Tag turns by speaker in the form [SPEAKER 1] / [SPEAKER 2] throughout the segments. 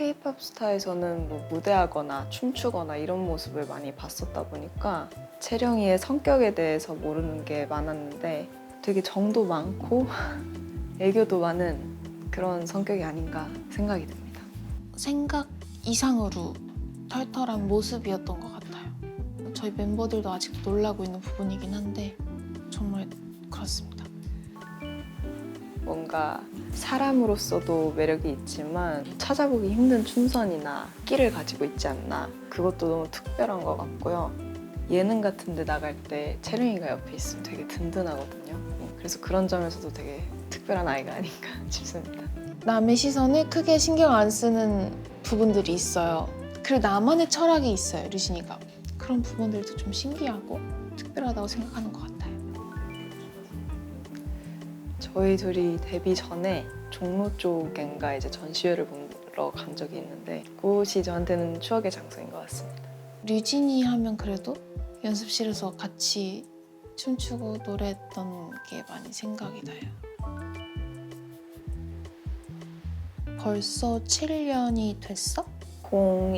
[SPEAKER 1] K-팝 스타에서는 뭐 무대하거나 춤추거나 이런 모습을 많이 봤었다 보니까 채령이의 성격에 대해서 모르는 게 많았는데 되게 정도 많고 애교도 많은 그런 성격이 아닌가 생각이 듭니다.
[SPEAKER 2] 생각 이상으로 털털한 모습이었던 것 같아요. 저희 멤버들도 아직도 놀라고 있는 부분이긴 한데 정말 그렇습니다.
[SPEAKER 1] 뭔가 사람으로서도 매력이 있지만 찾아보기 힘든 춤선이나 끼를 가지고 있지 않나. 그것도 너무 특별한 것 같고요. 예능 같은 데 나갈 때 채령이가 옆에 있으면 되게 든든하거든요. 그래서 그런 점에서도 되게 특별한 아이가 아닌가 싶습니다.
[SPEAKER 2] 남의 시선을 크게 신경 안 쓰는 부분들이 있어요. 그리고 나만의 철학이 있어요, 류진이가. 그런 부분들도 좀 신기하고 특별하다고 생각하는 것 같아요.
[SPEAKER 1] 저희 둘이 데뷔 전에 종로 쪽인가 이제 전시회를 보러 간 적이 있는데 그곳이 저한테는 추억의 장소인 것 같습니다.
[SPEAKER 2] 류진이 하면 그래도 연습실에서 같이 춤추고 노래했던 게 많이 생각이 나요. 벌써 7년이 됐어?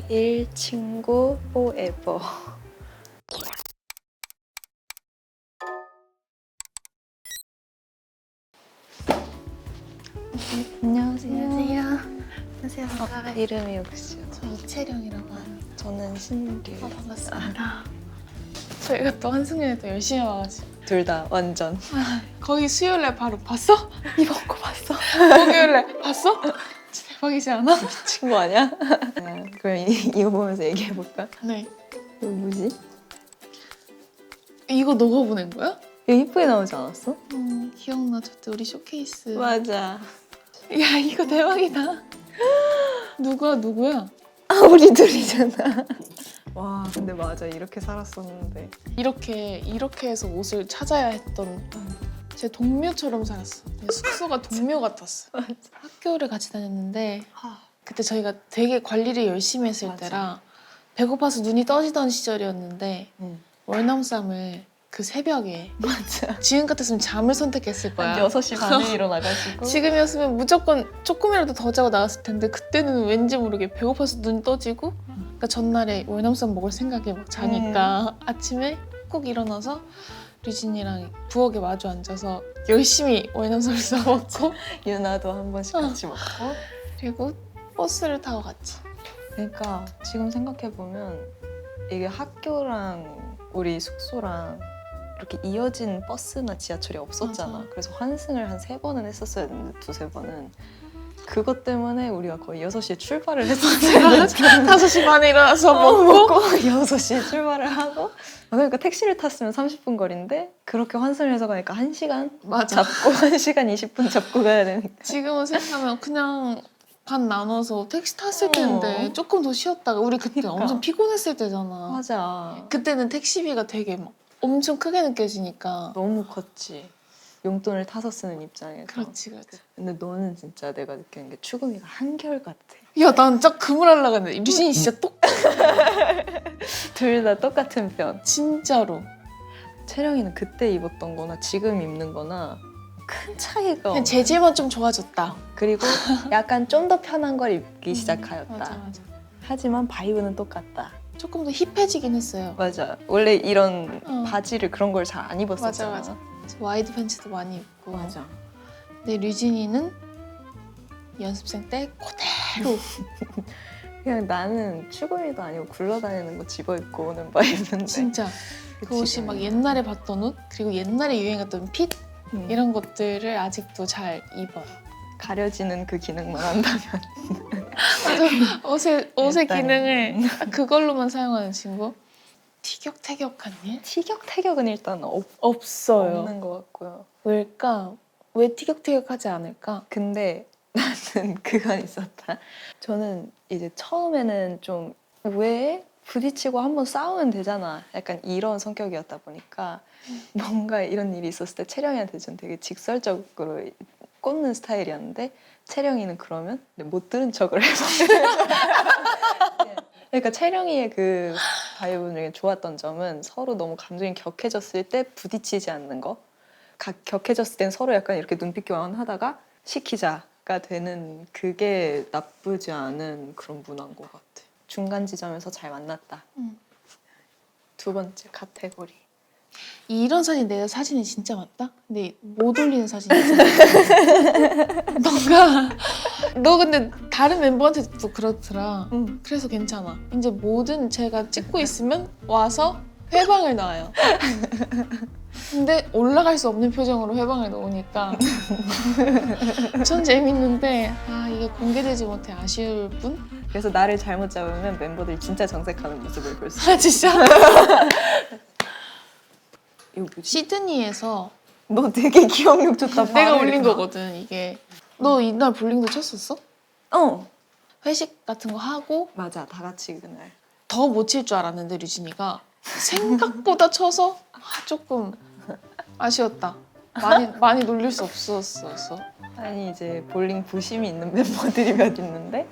[SPEAKER 1] 01 친구 forever. 안녕하세요.
[SPEAKER 2] 안녕하세요.
[SPEAKER 1] 이름이 혹시요?
[SPEAKER 2] 저 이채령이라고 합니다.
[SPEAKER 1] 저는 신규.
[SPEAKER 2] 반갑습니다. 저희가 또 한승연에 또 열심히 와가지고
[SPEAKER 1] 둘 다 완전.
[SPEAKER 2] 거기 수요일날 바로 봤어?
[SPEAKER 1] 이번 거 봤어?
[SPEAKER 2] 목요일날 봤어? 대박이지 않아?
[SPEAKER 1] 미친 거 아니야? 그럼 이거 보면서 얘기해볼까?
[SPEAKER 2] 네.
[SPEAKER 1] 이거 뭐지?
[SPEAKER 2] 이거 너가 보낸 거야?
[SPEAKER 1] 이거 이쁘게 나오지 않았어?
[SPEAKER 2] 기억나. 저때 우리 쇼케이스.
[SPEAKER 1] 맞아.
[SPEAKER 2] 야, 이거 대박이다. 누구야?
[SPEAKER 1] 아, 우리 둘이잖아. 와, 근데 맞아. 이렇게 살았었는데.
[SPEAKER 2] 이렇게 해서 옷을 찾아야 했던 제 동묘처럼 살았어. 숙소가 동묘 같았어. 학교를 같이 다녔는데 그때 저희가 되게 관리를 열심히 했을
[SPEAKER 1] 맞아.
[SPEAKER 2] 때라 배고파서 눈이 떠지던 시절이었는데 월남쌈을 그 새벽에
[SPEAKER 1] 맞아.
[SPEAKER 2] 지금 같았으면 잠을 선택했을 거야.
[SPEAKER 1] 한 6시 반에 일어나가지고.
[SPEAKER 2] 지금이었으면 무조건 조금이라도 더 자고 나갔을 텐데 그때는 왠지 모르게 배고파서 눈이 떠지고 그러니까 전날에 월남쌈 먹을 생각에 막 자니까 아침에 꼭 일어나서 류진이랑 부엌에 마주 앉아서 열심히 월남쌈을 싸먹고
[SPEAKER 1] 유나도 한 번씩 같이 먹고.
[SPEAKER 2] 그리고 버스를 타고 갔지.
[SPEAKER 1] 그러니까 지금 생각해보면 이게 학교랑 우리 숙소랑 이렇게 이어진 버스나 지하철이 없었잖아.
[SPEAKER 2] 맞아.
[SPEAKER 1] 그래서 환승을 한 3번은 했었어야 되는데 2-3번은. 그것 때문에 우리가 거의 6시에 출발을 했었어요.
[SPEAKER 2] 5시 반에 일어나서 먹고
[SPEAKER 1] 6시에 출발을 하고 그러니까 택시를 탔으면 30분 거리인데 그렇게 환승을 해서 가니까 1시간
[SPEAKER 2] 맞아.
[SPEAKER 1] 잡고 1시간 20분 잡고 가야 되니까
[SPEAKER 2] 지금은 생각하면 그냥 반 나눠서 택시 탔을 텐데 조금 더 쉬었다가 우리 그때
[SPEAKER 1] 그러니까.
[SPEAKER 2] 엄청 피곤했을 때잖아.
[SPEAKER 1] 맞아.
[SPEAKER 2] 그때는 택시비가 되게 막 엄청 크게 느껴지니까.
[SPEAKER 1] 너무 컸지. 용돈을 타서 쓰는 입장에서.
[SPEAKER 2] 그렇지.
[SPEAKER 1] 근데 너는 진짜 내가 느끼는 게 추금이가 한결같아.
[SPEAKER 2] 야, 난 진짜 그물 하려고 했는데 류진이 진짜
[SPEAKER 1] 둘 다 똑같은 편.
[SPEAKER 2] 진짜로.
[SPEAKER 1] 채령이는 그때 입었던 거나 지금 입는 거나 큰 차이가
[SPEAKER 2] 그냥
[SPEAKER 1] 없어.
[SPEAKER 2] 재질만 좀 좋아졌다.
[SPEAKER 1] 그리고 약간 좀 더 편한 걸 입기 시작하였다.
[SPEAKER 2] 맞아.
[SPEAKER 1] 하지만 바이브는 똑같다.
[SPEAKER 2] 조금 더 힙해지긴 했어요.
[SPEAKER 1] 맞아. 원래 이런
[SPEAKER 2] 어.
[SPEAKER 1] 바지를 그런 걸 잘 안 입었었잖아.
[SPEAKER 2] 맞아. 와이드 팬츠도 많이 입고.
[SPEAKER 1] 맞아.
[SPEAKER 2] 근데 류진이는 연습생 때 그대로.
[SPEAKER 1] 그냥 나는 추구미도 아니고 굴러다니는 거 집어 입고 오는 바이브인데.
[SPEAKER 2] 진짜 그 옷이 막 옛날에 봤던 옷 그리고 옛날에 유행했던 핏 이런 것들을 아직도 잘 입어요.
[SPEAKER 1] 가려지는 그 기능만 한다면.
[SPEAKER 2] 맞아. 옷의
[SPEAKER 1] 일단.
[SPEAKER 2] 기능을 딱 그걸로만 사용하는 친구. 티격태격한 일?
[SPEAKER 1] 티격태격은 일단
[SPEAKER 2] 없어요.
[SPEAKER 1] 없는 것 같고요.
[SPEAKER 2] 왜일까? 왜 티격태격하지 않을까?
[SPEAKER 1] 근데 나는 그건 있었다. 저는 이제 처음에는 좀 왜 부딪히고 한번 싸우면 되잖아. 약간 이런 성격이었다 보니까 뭔가 이런 일이 있었을 때 채령이한테 좀 되게 직설적으로 꽂는 스타일이었는데 채령이는 그러면 못 들은 척을 해서 그러니까 채령이의 그 바이브 중에 좋았던 점은 서로 너무 감정이 격해졌을 때 부딪히지 않는 거. 격해졌을 땐 서로 약간 이렇게 눈빛 교환하다가 시키자 가 되는 그게 나쁘지 않은 그런 문화인 것 같아. 중간 지점에서 잘 만났다. 두 번째 카테고리.
[SPEAKER 2] 이런 사진 내 사진이 진짜 많다? 근데 못 올리는 사진이 있잖아. 너 근데 다른 멤버한테도 그렇더라.
[SPEAKER 1] 응.
[SPEAKER 2] 그래서 괜찮아. 이제 뭐든 제가 찍고 있으면 와서 회방을 놔요. 근데 올라갈 수 없는 표정으로 회방을 놓으니까 전 재밌는데 이게 공개되지 못해 아쉬울 뿐?
[SPEAKER 1] 그래서 나를 잘못 잡으면 멤버들이 진짜 정색하는 모습을 볼 수 있어.
[SPEAKER 2] 아 진짜?
[SPEAKER 1] 이거 뭐지?
[SPEAKER 2] 시드니에서
[SPEAKER 1] 너 되게 기억력 좋다.
[SPEAKER 2] 내가
[SPEAKER 1] 바로
[SPEAKER 2] 올린
[SPEAKER 1] 이렇게.
[SPEAKER 2] 거거든 이게. 너 이날 볼링도 쳤었어?
[SPEAKER 1] 어.
[SPEAKER 2] 회식 같은 거 하고
[SPEAKER 1] 맞아. 다 같이 그날.
[SPEAKER 2] 더 못 칠 줄 알았는데 류진이가 생각보다 쳐서 조금 아쉬웠다. 많이 놀릴 수 없었어.
[SPEAKER 1] 아니 이제 볼링 부심이 있는 멤버들이 몇 있는데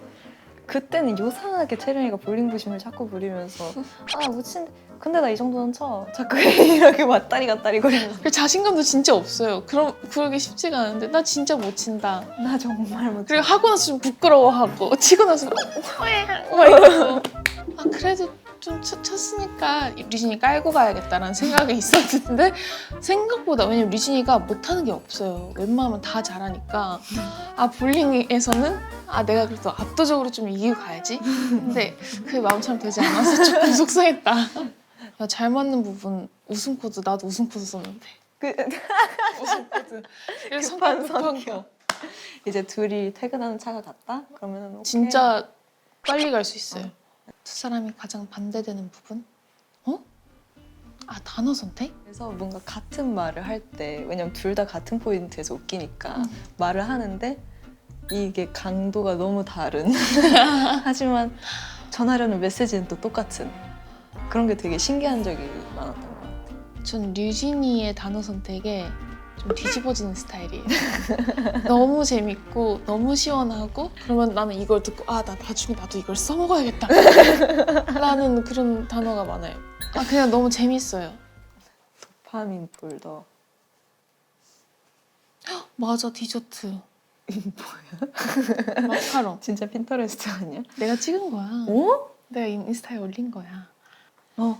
[SPEAKER 1] 그때는 요상하게 채령이가 볼링 부심을 자꾸 부리면서 못 친데 근데 나 이 정도는 쳐. 자꾸 이렇게 왔다리 갔다리 거리면서
[SPEAKER 2] 그 자신감도 진짜 없어요. 그러기 쉽지가 않은데 나 진짜 못 친다.
[SPEAKER 1] 나 정말 못 쳐.
[SPEAKER 2] 그리고 하고 나서 좀 부끄러워하고 치고 나서 막 이러고 그래도 좀 쳤으니까 류진이 깔고 가야겠다라는 생각이 있었는데 생각보다 왜냐면 류진이가 못하는 게 없어요. 웬만하면 다 잘하니까 볼링에서는 내가 그래도 압도적으로 좀 이기고 가야지. 근데 그게 마음처럼 되지 않아서 조금 속상했다. 야, 잘 맞는 부분 우승 코드 나도 우승 코드 썼는데 우승 코드 그래서
[SPEAKER 1] 급한
[SPEAKER 2] 급한
[SPEAKER 1] 성격.
[SPEAKER 2] 거
[SPEAKER 1] 이제 둘이 퇴근하는 차가 같다? 그러면은 오케이.
[SPEAKER 2] 진짜 빨리 갈 수 있어요. 두 사람이 가장 반대되는 부분? 단어 선택?
[SPEAKER 1] 그래서 뭔가 같은 말을 할 때 왜냐면 둘 다 같은 포인트에서 웃기니까 말을 하는데 이게 강도가 너무 다른 하지만 전하려는 메시지는 또 똑같은 그런 게 되게 신기한 적이 많았던 것 같아요.
[SPEAKER 2] 전 류진이의 단어 선택에 좀 뒤집어지는 스타일이에요. 너무 재밌고 너무 시원하고 그러면 나는 이걸 듣고 나 나중에 나도 이걸 써먹어야겠다 라는 그런 단어가 많아요. 그냥 너무 재밌어요.
[SPEAKER 1] 도파민 폴더.
[SPEAKER 2] 맞아, 디저트. 뭐야? 마카롱.
[SPEAKER 1] 진짜 핀터레스트 아니야?
[SPEAKER 2] 내가 찍은 거야.
[SPEAKER 1] 어?
[SPEAKER 2] 내가 인스타에 올린 거야.
[SPEAKER 1] 이거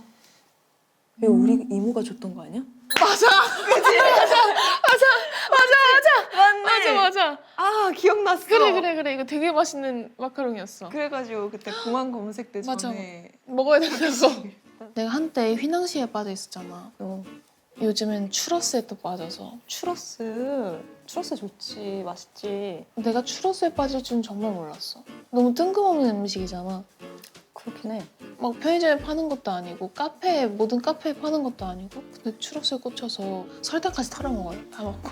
[SPEAKER 1] 우리 이모가 줬던 거 아니야?
[SPEAKER 2] 맞아.
[SPEAKER 1] 맞네.
[SPEAKER 2] 맞아.
[SPEAKER 1] 기억났어.
[SPEAKER 2] 그래. 이거 되게 맛있는 마카롱이었어.
[SPEAKER 1] 그래가지고 그때 공항 검색 때
[SPEAKER 2] 맞아.
[SPEAKER 1] 전에
[SPEAKER 2] 먹어야 된다고. 내가 한때 휘낭시에 빠져 있었잖아. 요즘엔 추러스에 또 빠져서.
[SPEAKER 1] 추러스 좋지. 맛있지.
[SPEAKER 2] 내가 추러스에 빠질 줄은 정말 몰랐어. 너무 뜬금없는 음식이잖아.
[SPEAKER 1] 그렇긴 해.
[SPEAKER 2] 막 편의점에 파는 것도 아니고 모든 카페에 파는 것도 아니고 근데 추러스에 꽂혀서 설탕까지 털어 먹어요. 다 먹고.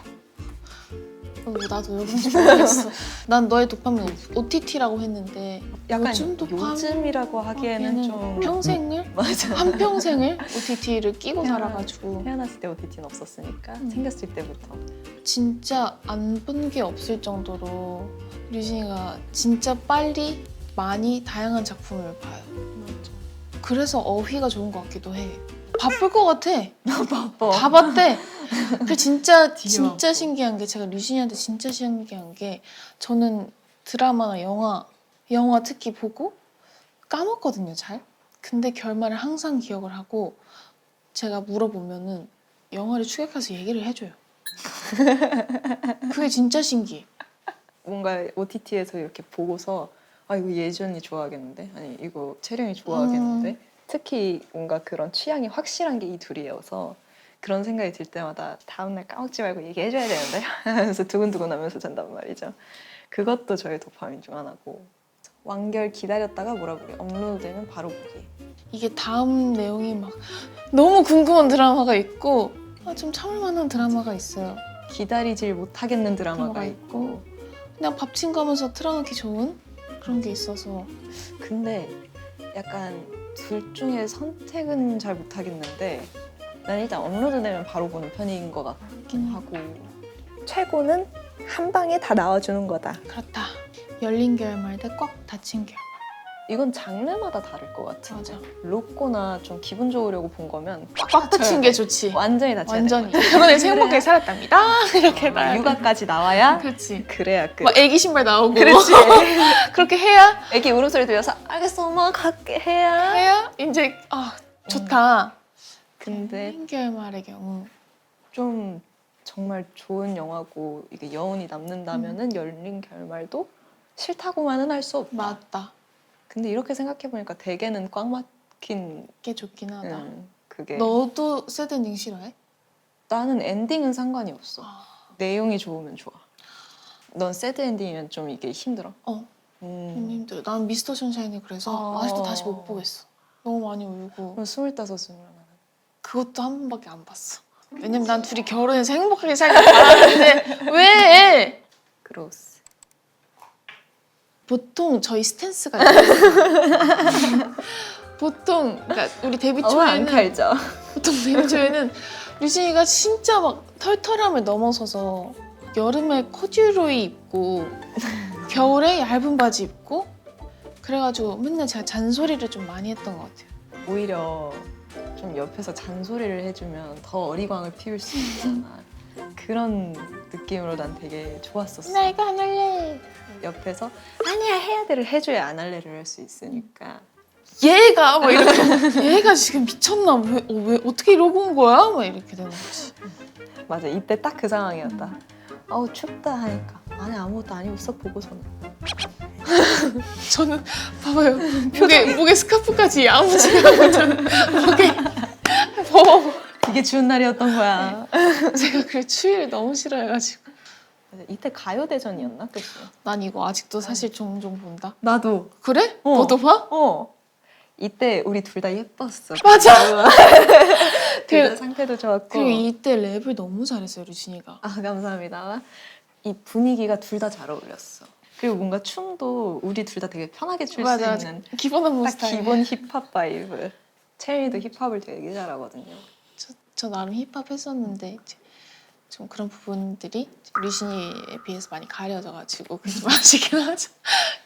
[SPEAKER 2] 나도 왜 그런지 모르겠어. 난 너의 도파민 OTT라고 했는데
[SPEAKER 1] 약간
[SPEAKER 2] 요즘 도파민
[SPEAKER 1] 요즘이라고 하기에는 좀
[SPEAKER 2] 평생을
[SPEAKER 1] 맞아.
[SPEAKER 2] 한평생을 OTT를 끼고
[SPEAKER 1] 태어나-
[SPEAKER 2] 살아가지고
[SPEAKER 1] 태어났을 때 OTT는 없었으니까 생겼을 때부터
[SPEAKER 2] 진짜 안 본 게 없을 정도로 류진이가 진짜 빨리 많이 다양한 작품을 봐요. 그래서 어휘가 좋은 것 같기도 해. 바쁠 것 같아.
[SPEAKER 1] 바빠.
[SPEAKER 2] 다 봤대. 그 진짜
[SPEAKER 1] 되게 바빠.
[SPEAKER 2] 신기한 게 제가 류진이한테 진짜 신기한 게 저는 드라마나 영화 특히 보고 까먹거든요, 잘. 근데 결말을 항상 기억을 하고 제가 물어보면은 영화를 추격해서 얘기를 해줘요. 그게 진짜 신기해.
[SPEAKER 1] 뭔가 OTT에서 이렇게 보고서 이거 예준이 좋아하겠는데? 아니 이거 채령이 좋아하겠는데? 특히 뭔가 그런 취향이 확실한 게 이 둘이어서 그런 생각이 들 때마다 다음날 까먹지 말고 얘기해줘야 되는데? 하면서 두근두근 하면서 잔단 말이죠. 그것도 저의 도파민 중 하나고 완결 기다렸다가 몰아보기 업로드되면 바로 보기.
[SPEAKER 2] 이게 다음 내용이 막 너무 궁금한 드라마가 있고 좀 참을 만한 드라마가 있어요.
[SPEAKER 1] 기다리질 못하겠는 드라마가
[SPEAKER 2] 드라마가
[SPEAKER 1] 있고
[SPEAKER 2] 그냥 밥 친구하면서 틀어놓기 좋은 그런 게 있어서
[SPEAKER 1] 근데 약간 둘 중에 선택은 잘 못하겠는데 난 일단 업로드되면 바로 보는 편인 것 같긴 하고 최고는 한 방에 다 나와주는 거다.
[SPEAKER 2] 그렇다. 열린 결말 대 꽉 닫힌 결말.
[SPEAKER 1] 이건 장르마다 다를 것 같은데.
[SPEAKER 2] 맞아.
[SPEAKER 1] 로꼬나 좀 기분 좋으려고 본 거면
[SPEAKER 2] 꽉 받친 게 좋지.
[SPEAKER 1] 완전히 다쳐야
[SPEAKER 2] 완전히.
[SPEAKER 1] 되는 거야.
[SPEAKER 2] 결혼해서 행복하게 살았답니다. 이렇게 나야 돼.
[SPEAKER 1] 육아까지 나와야
[SPEAKER 2] 그렇지.
[SPEAKER 1] 그래야 끝.
[SPEAKER 2] 막 애기 신발 나오고.
[SPEAKER 1] 그렇지.
[SPEAKER 2] 그렇게 해야
[SPEAKER 1] 애기 울음소리 들려서 알겠어 엄마 갈게 해야.
[SPEAKER 2] 이제 좋다.
[SPEAKER 1] 근데
[SPEAKER 2] 긴 결말의 경우.
[SPEAKER 1] 좀 정말 좋은 영화고 이게 여운이 남는다면은 열린 결말도 싫다고만은 할 수 없다.
[SPEAKER 2] 맞다.
[SPEAKER 1] 근데 이렇게 생각해 보니까 대개는 꽉 막힌
[SPEAKER 2] 게 좋긴 하다.
[SPEAKER 1] 그게.
[SPEAKER 2] 너도 새드 엔딩 싫어해?
[SPEAKER 1] 나는 엔딩은 상관이 없어.
[SPEAKER 2] 아.
[SPEAKER 1] 내용이 좋으면 좋아. 넌 새드 엔딩이면 좀 이게 힘들어?
[SPEAKER 2] 너무
[SPEAKER 1] 음.
[SPEAKER 2] 힘들어. 난 미스터 션샤인이 그래서 아직도 다시 못 보겠어. 너무 많이 울고.
[SPEAKER 1] 그럼 25은
[SPEAKER 2] 그것도 한 번밖에 안 봤어. 왜냐면 난 둘이 결혼해서 행복하게 살길 바라는데 왜?
[SPEAKER 1] 크로스.
[SPEAKER 2] 보통 저희 스탠스가 있어요. 보통 그러니까 우리 데뷔
[SPEAKER 1] 안
[SPEAKER 2] 초에는
[SPEAKER 1] 칼죠.
[SPEAKER 2] 보통 데뷔 초에는 류진이가 진짜 막 털털함을 넘어서서 여름에 코듀로이 입고 겨울에 얇은 바지 입고 그래가지고 맨날 제가 잔소리를 좀 많이 했던 것 같아요.
[SPEAKER 1] 오히려 좀 옆에서 잔소리를 해주면 더 어리광을 피울 수 있잖아. 그런 느낌으로 난 되게 좋았었어.
[SPEAKER 2] 나 이거 안 할래.
[SPEAKER 1] 옆에서 아니야 해야 돼를 해줘야 안 할래를 할 수 있으니까.
[SPEAKER 2] 얘가 막 이렇게 얘가 지금 미쳤나? 왜 어떻게 이러고 온 거야? 막 이렇게 되는 거지.
[SPEAKER 1] 맞아 이때 딱 그 상황이었다. 아우 춥다 하니까 아니 아무것도 안 입었어 보고서는.
[SPEAKER 2] 저는 봐봐요. 목에 스카프까지 야무지게 하고 있잖아요. 목에
[SPEAKER 1] 이게 추운 날이었던 거야.
[SPEAKER 2] 제가 그 추위를 너무 싫어해가지고
[SPEAKER 1] 맞아, 이때 가요대전이었나? 그치?
[SPEAKER 2] 난 이거 아직도 사실 종종 본다.
[SPEAKER 1] 나도.
[SPEAKER 2] 그래?
[SPEAKER 1] 어.
[SPEAKER 2] 너도 봐?
[SPEAKER 1] 이때 우리 둘 다 예뻤어.
[SPEAKER 2] 맞아.
[SPEAKER 1] 둘 다 상태도 좋았고.
[SPEAKER 2] 그리고 이때 랩을 너무 잘했어요 류진이가.
[SPEAKER 1] 아 감사합니다. 이 분위기가 둘 다 잘 어울렸어. 그리고 뭔가 춤도 우리 둘 다 되게 편하게 출 수
[SPEAKER 2] 맞아.
[SPEAKER 1] 있는
[SPEAKER 2] 기본 안무
[SPEAKER 1] 딱
[SPEAKER 2] 스타일.
[SPEAKER 1] 기본 힙합 바이브. 체리도 힙합을 되게 잘하거든요.
[SPEAKER 2] 저 나름 힙합 했었는데 이제 좀 그런 부분들이 류진이에 비해서 많이 가려져가지고 그게 좀 아쉽긴 하죠.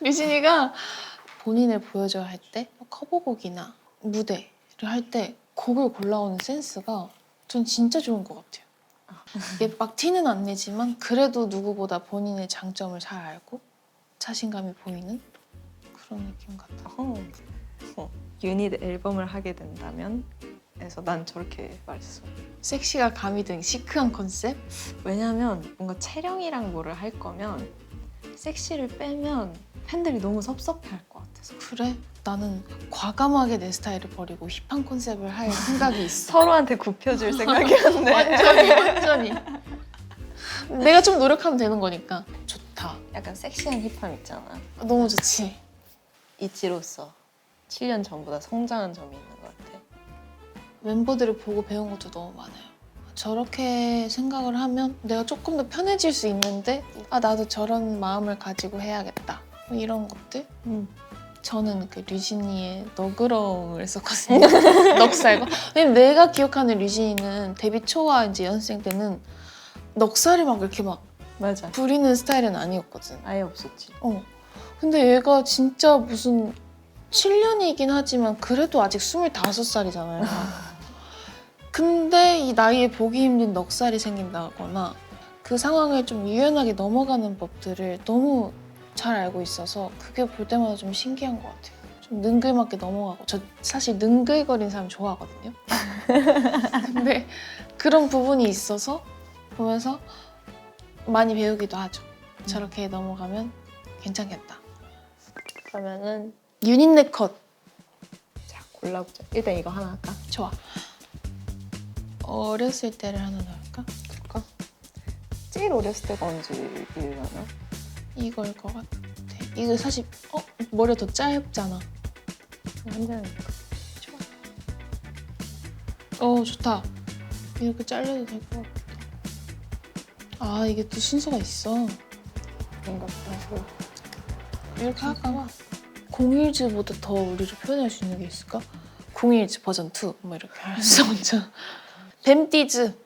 [SPEAKER 2] 류진이가 본인을 보여줘야 할 때 커버곡이나 무대를 할 때 곡을 골라오는 센스가 전 진짜 좋은 것 같아요. 이게 막 티는 안 내지만 그래도 누구보다 본인의 장점을 잘 알고 자신감이 보이는 그런 느낌 같아요.
[SPEAKER 1] 유닛 앨범을 하게 된다면 그래서 난 저렇게 말했어.
[SPEAKER 2] 섹시가 가미된 시크한 컨셉?
[SPEAKER 1] 왜냐면 뭔가 채령이랑 뭐를 할 거면 섹시를 빼면 팬들이 너무 섭섭해할 것 같아서.
[SPEAKER 2] 그래? 나는 과감하게 내 스타일을 버리고 힙한 컨셉을 할 생각이 있어.
[SPEAKER 1] 서로한테 굽혀줄 생각이었네.
[SPEAKER 2] 완전히. 내가 좀 노력하면 되는 거니까. 좋다.
[SPEAKER 1] 약간 섹시한 힙합 있잖아.
[SPEAKER 2] 너무 좋지.
[SPEAKER 1] 이치로서 7년 전보다 성장한 점이 있는 것 같아.
[SPEAKER 2] 멤버들을 보고 배운 것도 너무 많아요. 저렇게 생각을 하면 내가 조금 더 편해질 수 있는데 나도 저런 마음을 가지고 해야겠다. 뭐 이런 것들. 저는 그 류진이의 너그러움을 썼거든요. 넉살과. 왜냐면 내가 기억하는 류진이는 데뷔 초와 이제 연습생 때는 넉살을 막 이렇게 막
[SPEAKER 1] 맞아.
[SPEAKER 2] 부리는 스타일은 아니었거든.
[SPEAKER 1] 아예 없었지.
[SPEAKER 2] 근데 얘가 진짜 무슨 7년이긴 하지만 그래도 아직 25살이잖아요. 근데 이 나이에 보기 힘든 넉살이 생긴다거나 그 상황을 좀 유연하게 넘어가는 법들을 너무 잘 알고 있어서 그게 볼 때마다 좀 신기한 것 같아요. 좀 능글맞게 넘어가고 저 사실 능글거리는 사람 좋아하거든요. 근데 그런 부분이 있어서 보면서 많이 배우기도 하죠. 저렇게 넘어가면 괜찮겠다.
[SPEAKER 1] 그러면은
[SPEAKER 2] 유닛 컷.
[SPEAKER 1] 자 골라보자. 일단 이거 하나 할까?
[SPEAKER 2] 좋아. 어렸을 때를 하나 넣을까?
[SPEAKER 1] 그럴까? 제일 어렸을 때가 언제일려나?
[SPEAKER 2] 이걸 것 같아. 이거 사실 머리가 더 짧잖아.
[SPEAKER 1] 한 잔.
[SPEAKER 2] 좋다. 이렇게 잘려도 될 것 같다. 이게 또 순서가 있어.
[SPEAKER 1] 뭔가 그래서
[SPEAKER 2] 이렇게 할까? 공일즈보다 더 우리를 표현할 수 있는 게 있을까? 공일즈 버전 2 뭐 이렇게 할 수 없죠. 뱀띠즈.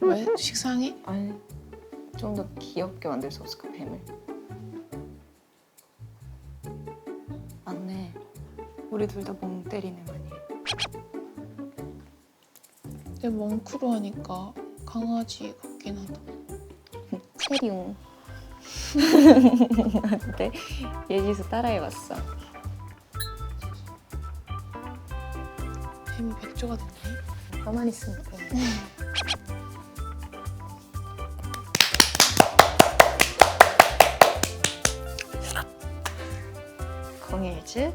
[SPEAKER 2] 왜? 식상해?
[SPEAKER 1] 아니 좀 더 귀엽게 만들 수 없을까 뱀을? 우리 둘 다 멍 때리네 많이.
[SPEAKER 2] 근데 멍크루 하니까 강아지 같긴 하다.
[SPEAKER 1] 체리웅. 어때? 예지수 따라해봤어.
[SPEAKER 2] 뱀이 백조가 됐네.
[SPEAKER 1] 가만히 있으면 돼. 공일즈